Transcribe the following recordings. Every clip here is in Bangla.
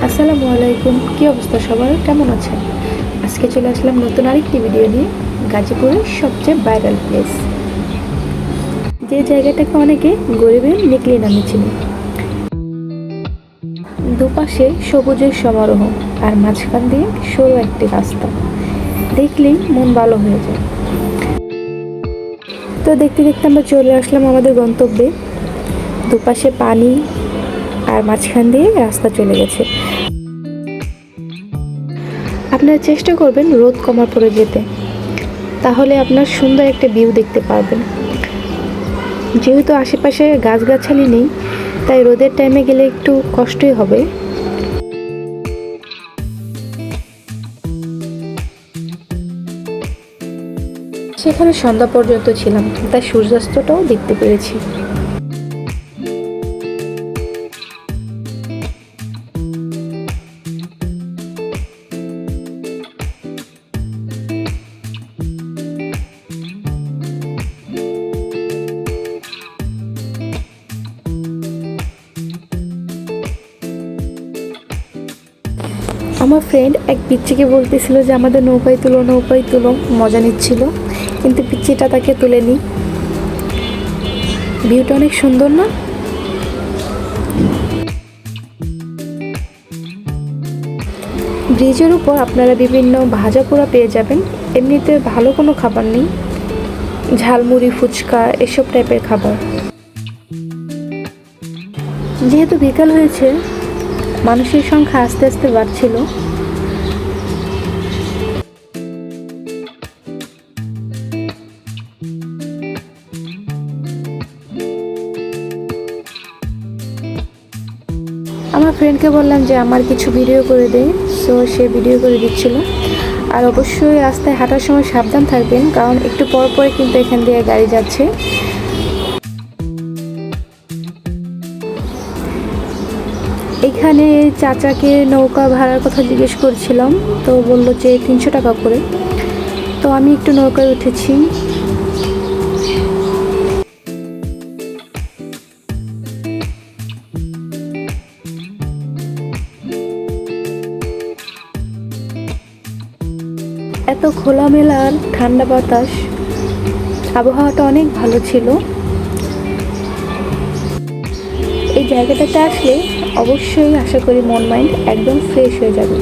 আসসালামু আলাইকুম, কি অবস্থা সবার, কেমন আছেন? আজকে চলে আসলাম নতুন আরেকটি ভিডিও নিয়ে। গাজীপুরের সবচেয়ে ভাইরাল প্লেস, যে জায়গাটাকে অনেকে গরিবের নিকলি নামে চিনে। দুপাশে সবুজের সমারোহ আর মাঝখান দিয়ে সরু একটি রাস্তা, দেখলেই মন ভালো হয়ে যায়। তো দেখতে দেখতে আমরা চলে আসলাম আমাদের গন্তব্যে। দুপাশে পানি আর মাঝখান দিয়ে রাস্তা চলে গেছে। আপনারা চেষ্টা করবেন রোদ কমার পরে যেতে, তাহলে আপনার সুন্দর একটা ভিউ দেখতে পারবেন। যেহেতু আশেপাশে গাছগাছালি নেই, তাই রোদের টাইমে গেলে একটু কষ্টই হবে। সেখানে সন্ধ্যা পর্যন্ত ছিলাম, তাই সূর্যাস্তটাও দেখতে পেরেছি। আমার ফ্রেন্ড এক পিচ্চিকে বলতেছিল যে আমাদের নৌকায় তুলো, মজা নিচ্ছিল, কিন্তু পিচ্চিটা তাকে তুলেনি। ভিউটা অনেক সুন্দর না? ব্রিজের উপর আপনারা বিভিন্ন ভাজা পোড়া পেয়ে যাবেন। এমনিতে ভালো কোনো খাবার নেই, ঝালমুড়ি, ফুচকা এসব টাইপের খাবার। যেহেতু বিকাল হয়েছে, মানুষের সংখ্যা আস্তে আস্তে বাড়ছিল। আমার ফ্রেন্ডকে বললাম যে আমার কিছু ভিডিও করে দে, সো সে ভিডিও করে দিচ্ছিল। আর অবশ্যই রাস্তায় হাঁটার সময় সাবধান থাকবেন, কারণ একটু পর পরে কিন্তু এখান দিয়ে গাড়ি যাচ্ছে। এখানে চাচাকে নৌকা ভাড়ার কথা জিজ্ঞেস করছিলাম, তো বললো যে 300 টাকা করে। তো আমি একটু নৌকায় উঠেছি। এত খোলামেলা ঠান্ডা বাতাস, আবহাওয়াটা অনেক ভালো ছিল। এই জায়গাটাতে আসলে অবশ্যই আশা করি মন মাইন্ড একদম ফ্রেশ হয়ে যাবে।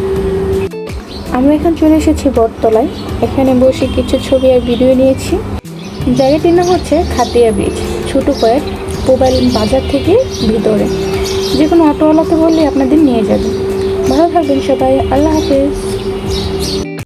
আমরা এখন চলে এসেছি বটতলায়। এখানে বসে কিছু ছবি আর ভিডিও নিয়েছি। জায়গাটির নাম হচ্ছে খাতিয়া ব্রিজ, ছোট কয়েক মোবাইল বাজার থেকে ভিতরে। যে কোনো অটোওয়ালাতে বললে আপনাদের নিয়ে যাবে। ভালো থাকবেন সবাই, আল্লাহ হাফেজ।